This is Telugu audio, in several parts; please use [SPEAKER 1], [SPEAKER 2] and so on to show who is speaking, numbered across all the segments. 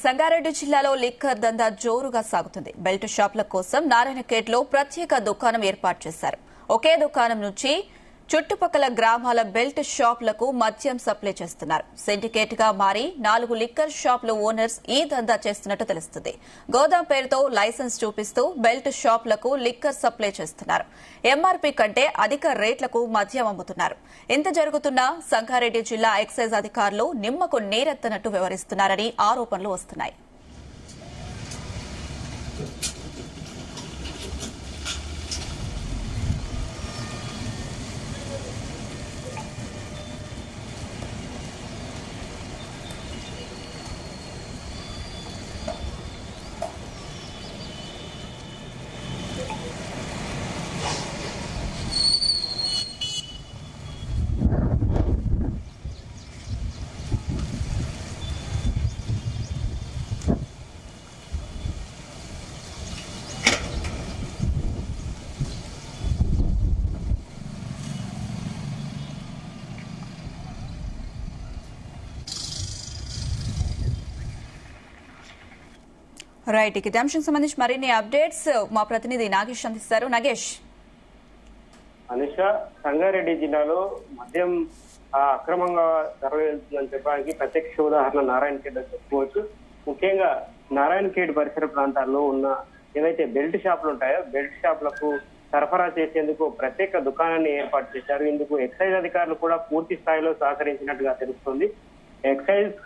[SPEAKER 1] సంగారెడ్డి జిల్లాలో లిక్కర్ దందా జోరుగా సాగుతుంది. బెల్ట్ షాపుల కోసం నారాయణఖేడ్లో ప్రత్యేక దుకాణం ఏర్పాటు చేశారు. ఒకే దుకాణం నుంచి చుట్టుపక్కల గ్రామాల బెల్ట్ షాపులకు మద్యం సప్లై చేస్తున్నారు. సిండికేట్ గా మారి 4 లిక్కర్ షాపుల ఓనర్స్ ఈ దందా చేస్తున్నట్టు తెలుస్తుంది. గోదాం పేరుతో లైసెన్స్ చూపిస్తూ బెల్ట్ షాపులకు లిక్కర్ సప్లై చేస్తున్నారు. ఎంఆర్పీ కంటే అధిక రేట్లకు మద్యం అమ్ముతున్నారు. ఇంత జరుగుతున్నా సంగారెడ్డి జిల్లా ఎక్సైజ్ అధికారులు నిమ్మకు నీరెత్తనట్టు వ్యవహరిస్తున్నారని ఆరోపణలు వస్తున్నాయి. రైట్, ఇదే అంశం సంబంధించి మరిన్ని అప్డేట్స్ మా ప్రతినిధి నాగేష్ అందిస్తారు. నాగేష్.
[SPEAKER 2] అనుష, సంగారెడ్డి జిల్లాలో మద్యం అక్రమంగా తరలిందని చెప్పడానికి ప్రత్యక్ష ఉదాహరణ నారాయణఖేడ్ చెప్పుకోవచ్చు. ముఖ్యంగా నారాయణఖేడ్ పరిసర ప్రాంతాల్లో ఉన్న ఏవైతే బెల్ట్ షాపులు ఉంటాయో బెల్ట్ షాపులకు సరఫరా చేసేందుకు ప్రత్యేక దుకాణాన్ని ఏర్పాటు చేశారు. ఇందుకు ఎక్సైజ్ అధికారులు కూడా పూర్తి స్థాయిలో సహకరించినట్టుగా తెలుస్తోంది. ఎక్సైజ్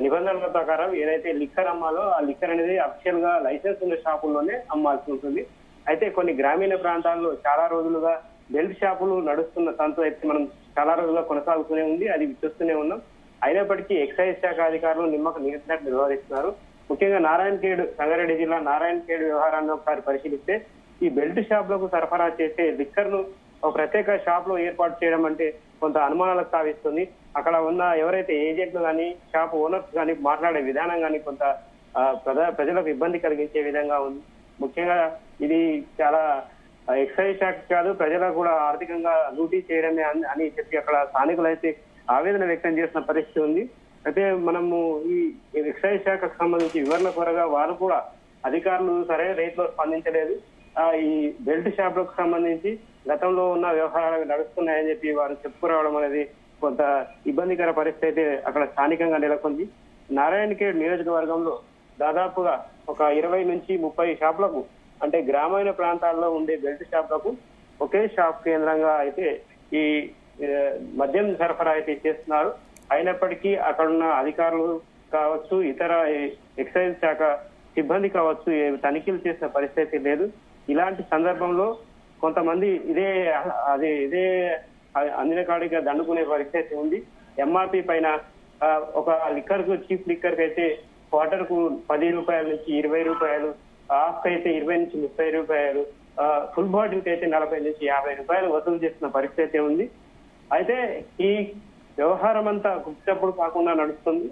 [SPEAKER 2] నిబంధనల ప్రకారం ఏదైతే లిక్కర్ అమ్మాలో ఆ లిక్కర్ అనేది అఫిషియల్ గా లైసెన్స్ ఉన్న షాపుల్లోనే అమ్మాల్సి ఉంటుంది. అయితే కొన్ని గ్రామీణ ప్రాంతాల్లో చాలా రోజులుగా బెల్ట్ షాపులు నడుస్తున్న తంతు అయితే మనం చాలా రోజులుగా కొనసాగుతూనే ఉంది. అది చూస్తూనే ఉన్నాం. అయినప్పటికీ ఎక్సైజ్ శాఖ అధికారులు నిమ్మకు నీరెత్తినట్టు వ్యవహరిస్తున్నారు. ముఖ్యంగా నారాయణఖేడ్, సంగారెడ్డి జిల్లా నారాయణఖేడ్ వ్యవహారాన్ని ఒకసారి పరిశీలిస్తే ఈ బెల్ట్ షాపులకు సరఫరా చేసే లిక్కర్ ను ఒక ప్రత్యేక షాప్ లో ఏర్పాటు చేయడం అంటే కొంత అనుమానాలకు తావిస్తుంది. అక్కడ ఉన్న ఎవరైతే ఏజెంట్లు కానీ షాప్ ఓనర్స్ కానీ మాట్లాడే విధానం కానీ కొంత ప్రజలకు ఇబ్బంది కలిగించే విధంగా ఉంది. ముఖ్యంగా ఇది చాలా ఎక్సైజ్ శాఖ కాదు, ప్రజలకు కూడా ఆర్థికంగా లూటీ చేయడమే అని చెప్పి అక్కడ స్థానికులు అయితే ఆవేదన వ్యక్తం చేసిన పరిస్థితి ఉంది. అయితే మనము ఈ ఎక్సైజ్ శాఖకు సంబంధించి వివరణ కోరగా వారు కూడా అధికారులు సరైన రేట్లో స్పందించలేదు. ఈ బెల్ట్ షాపులకు సంబంధించి గతంలో ఉన్న వ్యవహారాలు నడుస్తున్నాయని చెప్పి వారు చెప్పుకురావడం అనేది కొంత ఇబ్బందికర పరిస్థితి అయితే అక్కడ స్థానికంగా నెలకొంది. నారాయణఖేడ్ నియోజకవర్గంలో దాదాపుగా ఒక 20 నుంచి 30 షాపులకు, అంటే గ్రామీణ ప్రాంతాల్లో ఉండే బెల్ట్ షాపులకు ఒకే షాప్ కేంద్రంగా అయితే ఈ మద్యం సరఫరా అయితే చేస్తున్నారు. అయినప్పటికీ అక్కడున్న అధికారులు కావచ్చు, ఇతర ఎక్సైజ్ శాఖ సిబ్బంది కావచ్చు, తనిఖీలు చేసిన పరిస్థితి లేదు. ఇలాంటి సందర్భంలో కొంతమంది ఇదే అందిన కాడిగా దండుకునే పరిస్థితి ఉంది. ఎంఆర్పీ పైన ఒక లిక్కర్ కు, చీప్ లిక్కర్ కి అయితే క్వార్టర్ కు 10 రూపాయల నుంచి 20 రూపాయలు, హాఫ్ కి అయితే 20 నుంచి 30 రూపాయలు, ఫుల్ బాటిల్ కి అయితే 40 నుంచి 50 రూపాయలు వసూలు చేస్తున్న పరిస్థితి ఉంది. అయితే ఈ వ్యవహారం అంతా గుప్తప్పుడు కాకుండా నడుస్తుంది.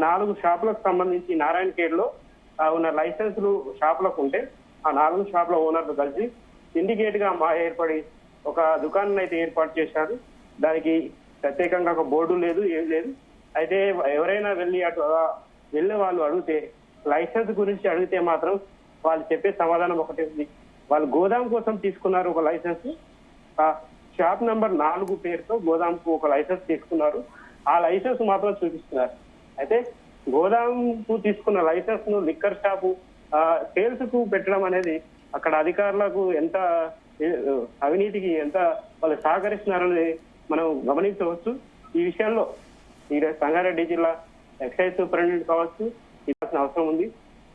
[SPEAKER 2] 4 షాపులకు సంబంధించి నారాయణఖేడ్ లో ఉన్న లైసెన్సులు షాపులకు ఉంటే ఆ 4 షాపుల ఓనర్లు కలిసి సిండికేట్ గా ఏర్పడి ఒక దుకాణం అయితే ఏర్పాటు చేశారు. దానికి ప్రత్యేకంగా ఒక బోర్డు లేదు, ఏం లేదు. అయితే ఎవరైనా వెళ్ళే వాళ్ళు అడిగితే, లైసెన్స్ గురించి అడిగితే మాత్రం వాళ్ళు చెప్పే సమాధానం ఒకటే ఉంది. వాళ్ళు గోదాం కోసం తీసుకున్నారు ఒక లైసెన్స్, షాప్ నంబర్ 4 పేరుతో గోదాంకు ఒక లైసెన్స్ తీసుకున్నారు. ఆ లైసెన్స్ మాత్రం చూపిస్తున్నారు. అయితే గోదాంకు తీసుకున్న లైసెన్స్ ను లిక్కర్ షాపు సేల్స్ కు పెట్టడం అనేది అక్కడ అధికారులకు ఎంత అవినీతికి ఎంత వాళ్ళు సహకరిస్తున్నారని మనం గమనించవచ్చు. ఈ విషయంలో ఈ సంగారెడ్డి జిల్లా ఎక్సైజ్ సూపరింటెండెంట్ కావచ్చు ఇవ్వాల్సిన అవసరం ఉంది.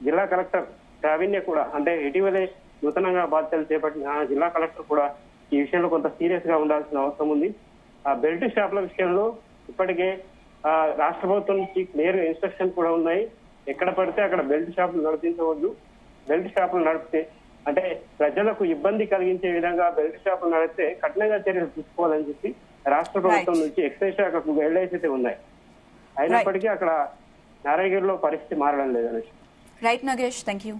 [SPEAKER 2] జిల్లా కలెక్టర్ ప్రావీణ్య కూడా, అంటే ఇటీవలే నూతనంగా బాధ్యతలు చేపట్టిన జిల్లా కలెక్టర్ కూడా ఈ విషయంలో కొంత సీరియస్ గా ఉండాల్సిన అవసరం ఉంది. ఆ బెల్ట్ షాపుల విషయంలో ఇప్పటికే రాష్ట్ర ప్రభుత్వం నుంచి క్లియర్ ఇన్స్ట్రక్షన్ కూడా ఉన్నాయి. ఎక్కడ పడితే అక్కడ బెల్ట్ షాపులు నడిపించవద్దు. బెల్ట్ షాపులు నడిపితే, అంటే ప్రజలకు ఇబ్బంది కలిగించే విధంగా బెల్ట్ షాపులు నడిపితే కఠినంగా చర్యలు తీసుకోవాలని చెప్పి రాష్ట్ర ప్రభుత్వం నుంచి ఎక్సైజ్ శాఖకు గైడ్లైన్స్ అయితే ఉన్నాయి. అయినప్పటికీ అక్కడ నారాయణఖేడ్ లో పరిస్థితి మారడం లేదు.
[SPEAKER 1] Right Nagesh, thank you.